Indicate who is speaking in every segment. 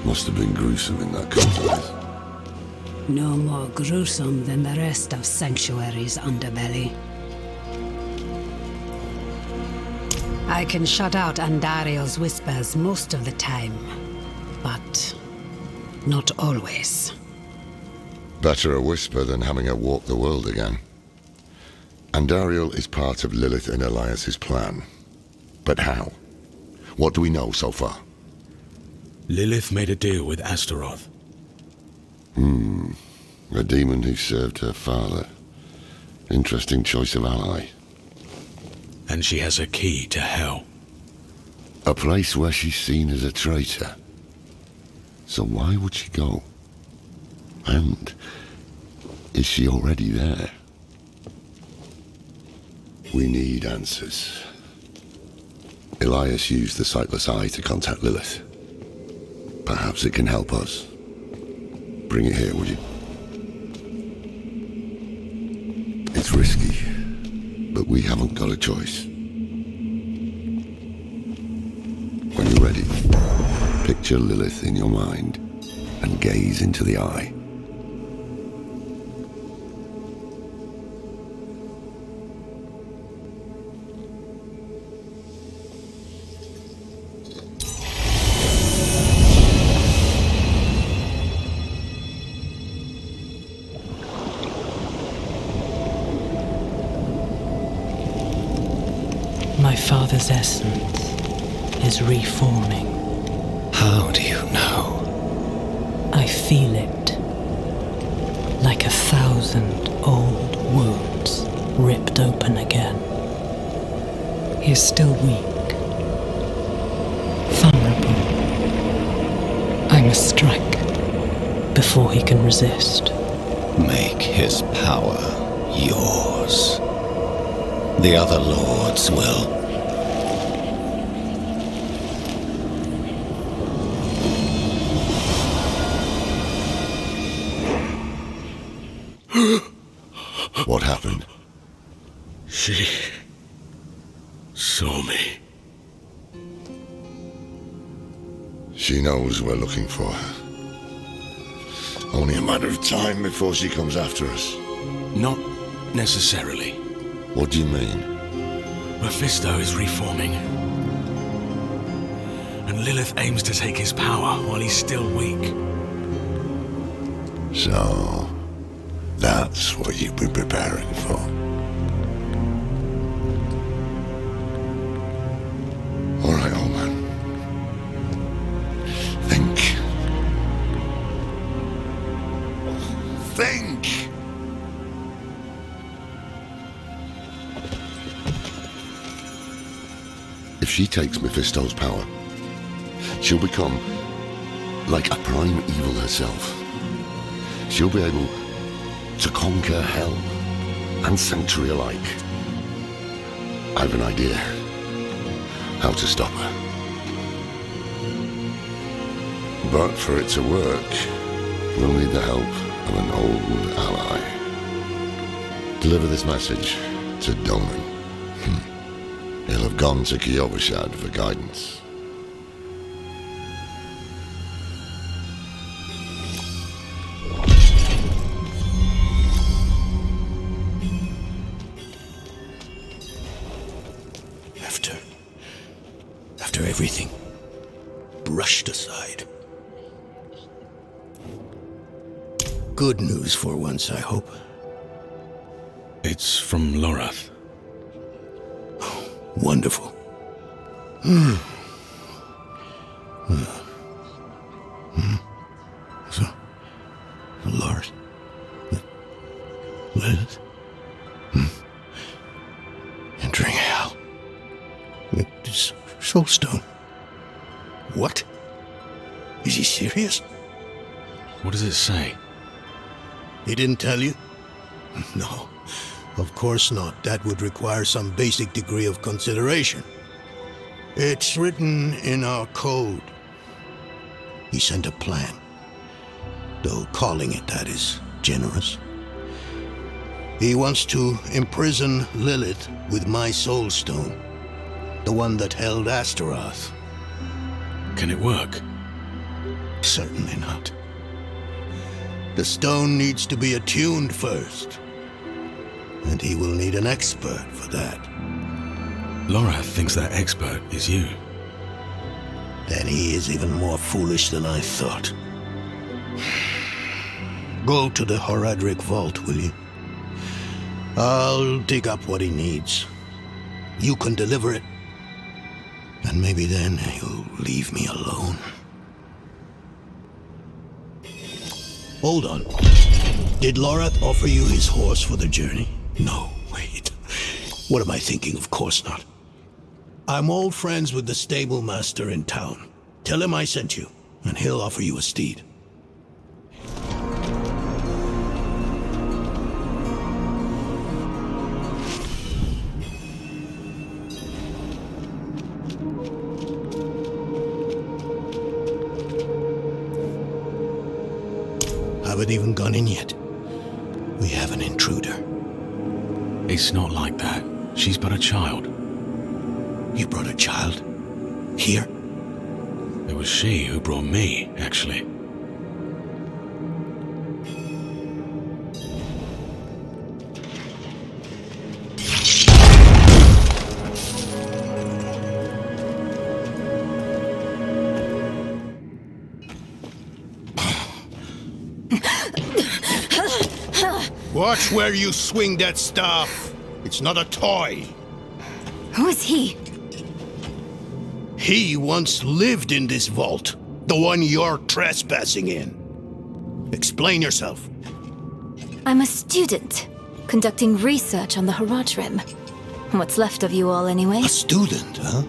Speaker 1: Must have been gruesome in that context.
Speaker 2: No more gruesome than the rest of Sanctuary's underbelly. I can shut out Andariel's whispers most of the time, but not always.
Speaker 1: Better a whisper than having her walk the world again. Andariel is part of Lilith and Elias's plan. But how? What do we know so far?
Speaker 3: Lilith made a deal with Astaroth.
Speaker 1: A demon who served her father. Interesting choice of ally.
Speaker 3: And she has a key to hell.
Speaker 1: A place where she's seen as a traitor. So why would she go? And is she already there? We need answers. Elias used the Sightless Eye to contact Lilith. Perhaps it can help us. Bring it here, would you? It's risky, but we haven't got a choice. When you're ready, picture Lilith in your mind and gaze into the eye.
Speaker 4: My father's essence is reforming.
Speaker 5: How do you know?
Speaker 4: I feel it. Like 1,000 old wounds ripped open again. He is still weak. Vulnerable. I must strike before he can resist.
Speaker 5: Make his power yours. The other lords will.
Speaker 1: What happened?
Speaker 3: She saw me.
Speaker 1: She knows we're looking for her. Only a matter of time before she comes after us.
Speaker 3: Not necessarily.
Speaker 1: What do you mean?
Speaker 3: Mephisto is reforming. And Lilith aims to take his power while he's still weak.
Speaker 1: So, that's what you've been preparing for. All right, old man. Think. Think! If she takes Mephisto's power, she'll become like a prime evil herself. She'll be able to conquer hell and sanctuary alike. I have an idea how to stop her. But for it to work, we'll need the help of an old ally. Deliver this message to Donan. He'll have gone to Kyovashad for guidance.
Speaker 5: After everything brushed aside. Good news for once, I hope.
Speaker 3: It's from Lorath.
Speaker 5: Wonderful. So, Lord, Lilith, entering hell. This soulstone. What? Is he serious?
Speaker 3: What does it say?
Speaker 6: He didn't tell you? No, of course not. That would require some basic degree of consideration. It's written in our code. He sent a plan. Though calling it that is generous. He wants to imprison Lilith with my soulstone. The one that held Astaroth.
Speaker 3: Can it work?
Speaker 6: Certainly not. The stone needs to be attuned first. And he will need an expert for that.
Speaker 3: Lorath thinks that expert is you.
Speaker 6: Then he is even more foolish than I thought. Go to the Horadric vault, will you? I'll dig up what he needs. You can deliver it. And maybe then he'll leave me alone. Hold on. Did Lorath offer you his horse for the journey? No, wait. What am I thinking? Of course not. I'm old friends with the stable master in town. Tell him I sent you, and he'll offer you a steed. Haven't even gone in yet. We have an intruder.
Speaker 3: It's not like that. She's but a child.
Speaker 6: You brought a child? Here?
Speaker 3: It was she who brought me, actually.
Speaker 6: Watch where you swing that staff. It's not a toy.
Speaker 7: Who is he?
Speaker 6: He once lived in this vault. The one you're trespassing in. Explain yourself.
Speaker 7: I'm a student, conducting research on the Horadrim. What's left of you all, anyway?
Speaker 6: A student, huh?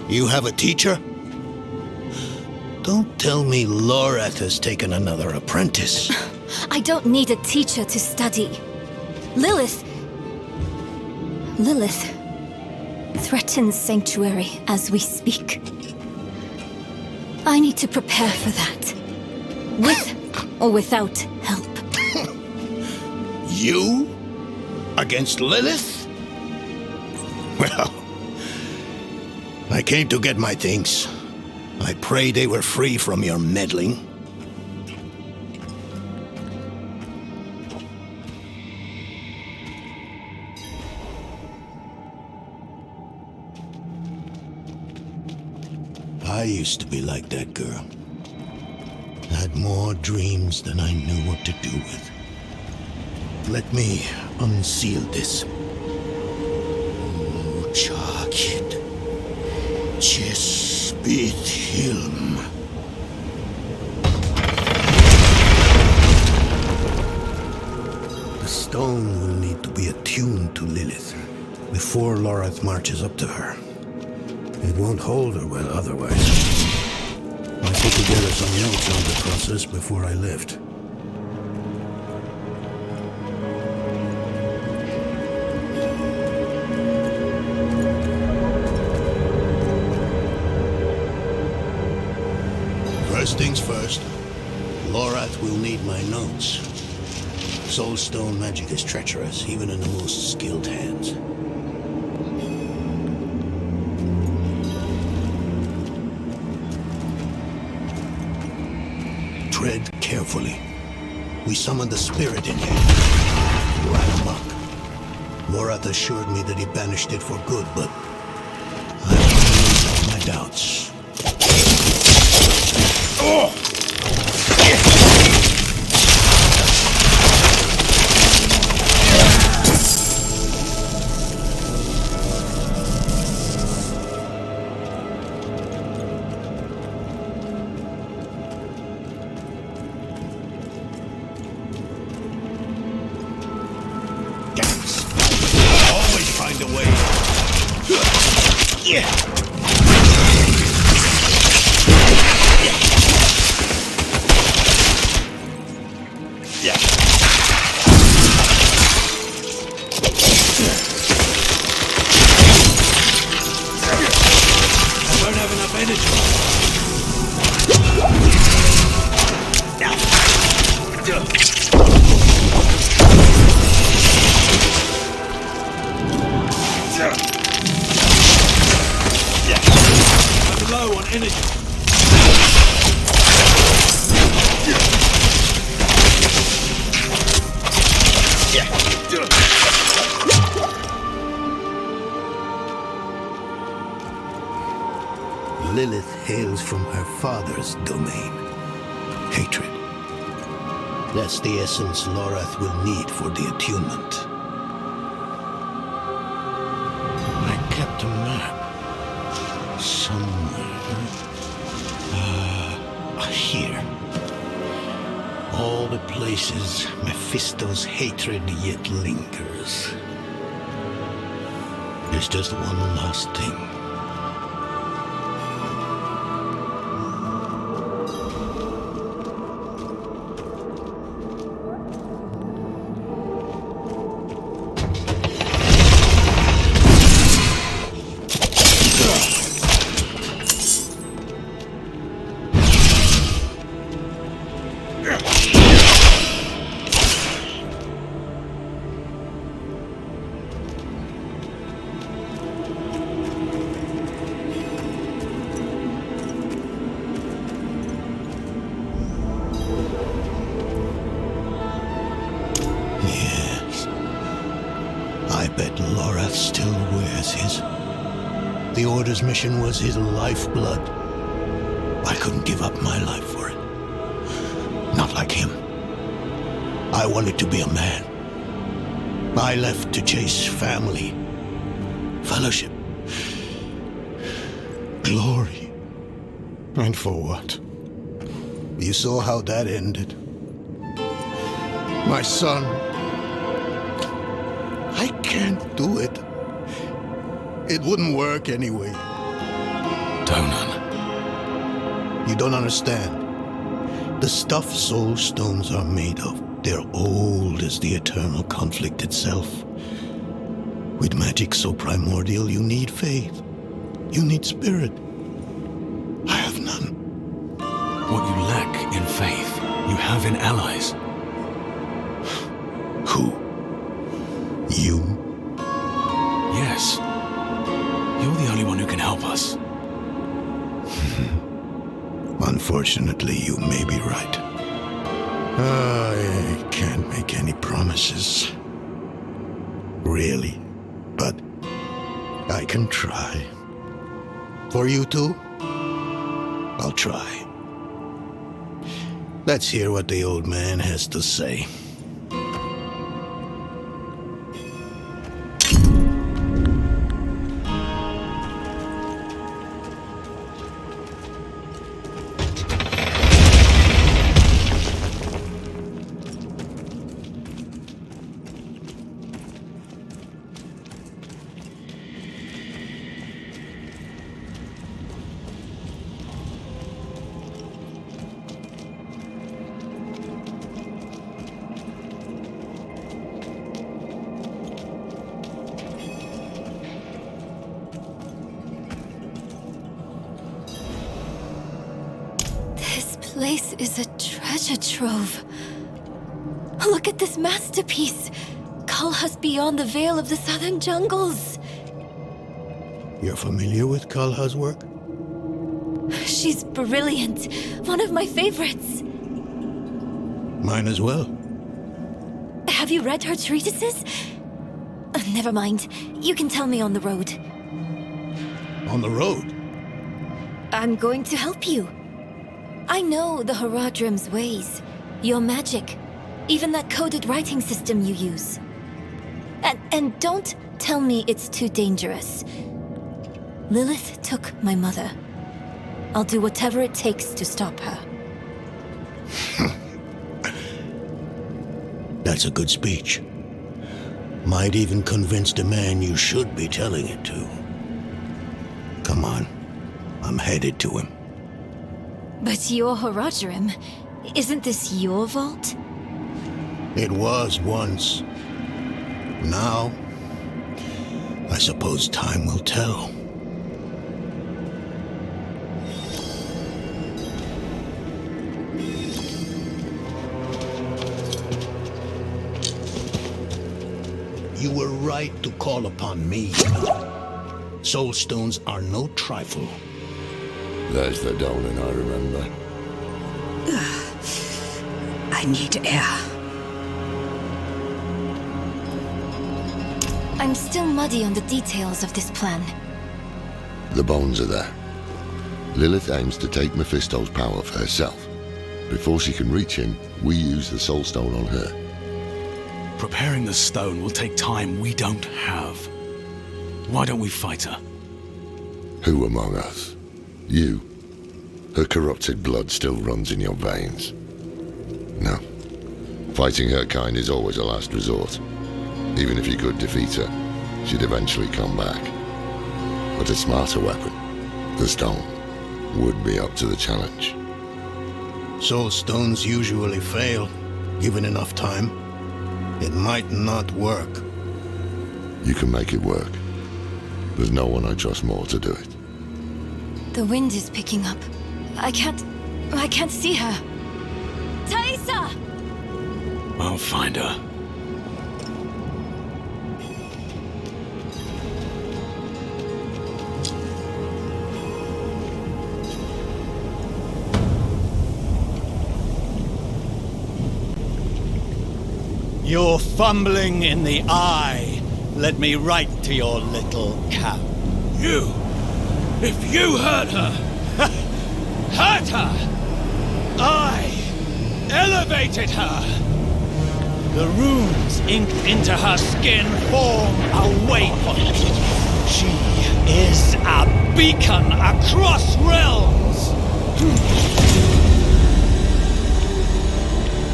Speaker 6: You have a teacher? Don't tell me Lorath has taken another apprentice.
Speaker 7: I don't need a teacher to study. Lilith threatens Sanctuary as we speak. I need to prepare for that. With or without help.
Speaker 6: You? Against Lilith? Well, I came to get my things. I pray they were free from your meddling. I used to be like that girl. Had more dreams than I knew what to do with. Let me unseal this. Chakid. Chespit Hilm. The stone will need to be attuned to Lilith before Lorath marches up to her. It won't hold her well otherwise. I put together some notes on the process before I left. First things first, Lorath will need my notes. Soulstone magic is treacherous, even in the most skilled hands. Tread carefully. We summoned the spirit in here. You ran amok. Lorath assured me that he banished it for good, but I have my doubts. Oh! Lilith hails from her father's domain. Hatred. That's the essence Lorath will need for the attunement. I kept a map. Somewhere. Here. All the places Mephisto's hatred yet lingers. There's just one last thing. The Order's mission was his lifeblood. I couldn't give up my life for it. Not like him. I wanted to be a man. I left to chase family, fellowship, glory. And for what? You saw how that ended. My son. I can't do it. It wouldn't work anyway.
Speaker 3: Donan.
Speaker 6: You don't understand. The stuff soul stones are made of, they're old as the eternal conflict itself. With magic so primordial, you need faith. You need spirit. I have none.
Speaker 3: What you lack in faith, you have in allies.
Speaker 6: Who? You?
Speaker 3: Yes. You're the only one who can help us.
Speaker 6: Unfortunately, you may be right. I can't make any promises. Really. But I can try. For you two, I'll try. Let's hear what the old man has to say.
Speaker 7: This is a treasure trove. Look at this masterpiece. Kulha's beyond the veil of the southern jungles.
Speaker 6: You're familiar with Kulha's work?
Speaker 7: She's brilliant. One of my favorites.
Speaker 6: Mine as well.
Speaker 7: Have you read her treatises? Never mind. You can tell me on the road.
Speaker 6: On the road?
Speaker 7: I'm going to help you. I know the Haradrim's ways, your magic, even that coded writing system you use. And don't tell me it's too dangerous. Lilith took my mother. I'll do whatever it takes to stop her.
Speaker 6: That's a good speech. Might even convince the man you should be telling it to. Come on, I'm headed to him.
Speaker 7: But your Haradrim, isn't this your vault?
Speaker 6: It was once. Now, I suppose time will tell. You were right to call upon me. Soulstones are no trifle.
Speaker 1: There's the Donan I remember.
Speaker 2: I need air.
Speaker 7: I'm still muddy on the details of this plan.
Speaker 1: The bones are there. Lilith aims to take Mephisto's power for herself. Before she can reach him, we use the Soul Stone on her.
Speaker 3: Preparing the stone will take time we don't have. Why don't we fight her?
Speaker 1: Who among us? You. Her corrupted blood still runs in your veins. No. Fighting her kind is always a last resort. Even if you could defeat her, she'd eventually come back. But a smarter weapon, the stone, would be up to the challenge.
Speaker 6: Soul stones usually fail, given enough time. It might not work.
Speaker 1: You can make it work. There's no one I trust more to do it.
Speaker 7: The wind is picking up. I can't see her. Thaisa!
Speaker 3: I'll find her.
Speaker 8: You're fumbling in the eye. Let me write to your little cap.
Speaker 3: You! If you hurt her!
Speaker 8: Hurt her! I elevated her! The runes inked into her skin form a waypoint. She is a beacon across realms!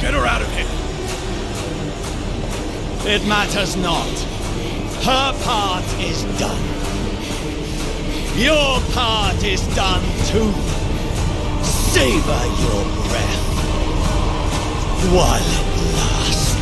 Speaker 3: Get her out of here!
Speaker 8: It matters not. Her part is done. Your part is done too. Savor your breath while it lasts.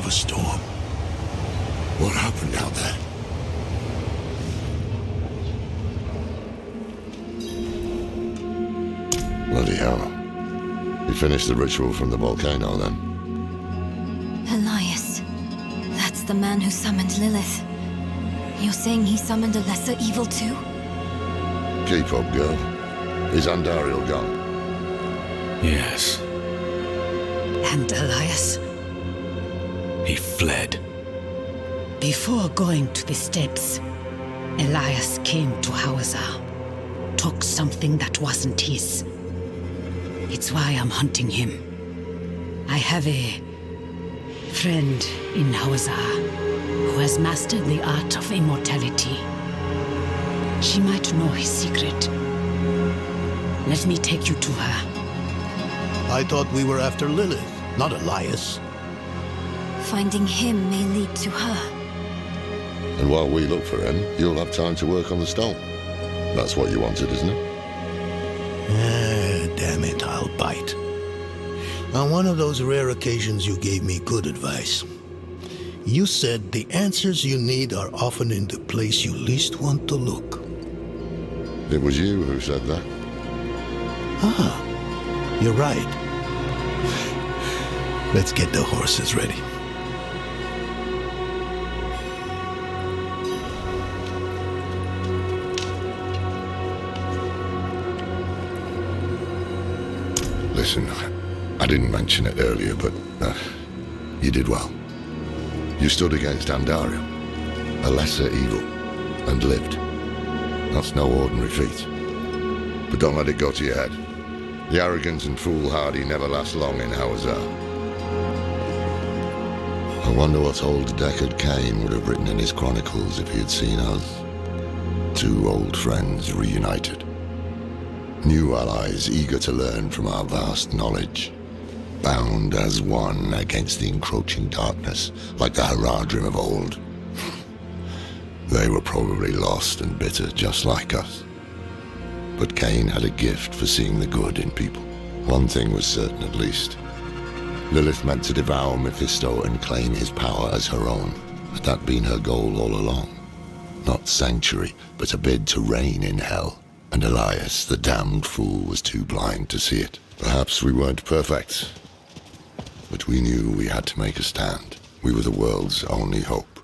Speaker 6: a storm.
Speaker 1: What happened out there? Bloody hell. You finished the ritual from the volcano, then?
Speaker 7: Elias. That's the man who summoned Lilith. You're saying he summoned a lesser evil too?
Speaker 1: Keep up, girl. Is Andariel gone?
Speaker 3: Yes,
Speaker 2: And Elias,
Speaker 3: he fled.
Speaker 2: before going to the steps, Elias came to Hawazar, took something that wasn't his. It's why I'm hunting him. I have a friend in Hawazar who has mastered the art of immortality. She might know his secret. Let me take you to her.
Speaker 6: I thought we were after Lilith, not Elias.
Speaker 7: Finding him may lead to her.
Speaker 1: And while we look for him, you'll have time to work on the stone. That's what you wanted, isn't it?
Speaker 6: Damn it, I'll bite. On one of those rare occasions you gave me good advice. You said the answers you need are often in the place you least want to look.
Speaker 1: It was you who said that.
Speaker 6: You're right. Let's get the horses ready.
Speaker 1: Listen, I didn't mention it earlier, but you did well. You stood against Andariel, a lesser evil, and lived. That's no ordinary feat. But don't let it go to your head. The arrogance and foolhardy never last long in Hawazar. I wonder what old Deckard Cain would have written in his chronicles if he had seen us. Two old friends reunited. New allies eager to learn from our vast knowledge. Bound as one against the encroaching darkness, like the Haradrim of old. They were probably lost and bitter, just like us. But Cain had a gift for seeing the good in people. One thing was certain, at least. Lilith meant to devour Mephisto and claim his power as her own. Had that been her goal all along? Not sanctuary, but a bid to reign in hell. And Elias, the damned fool, was too blind to see it. Perhaps we weren't perfect, but we knew we had to make a stand. We were the world's only hope.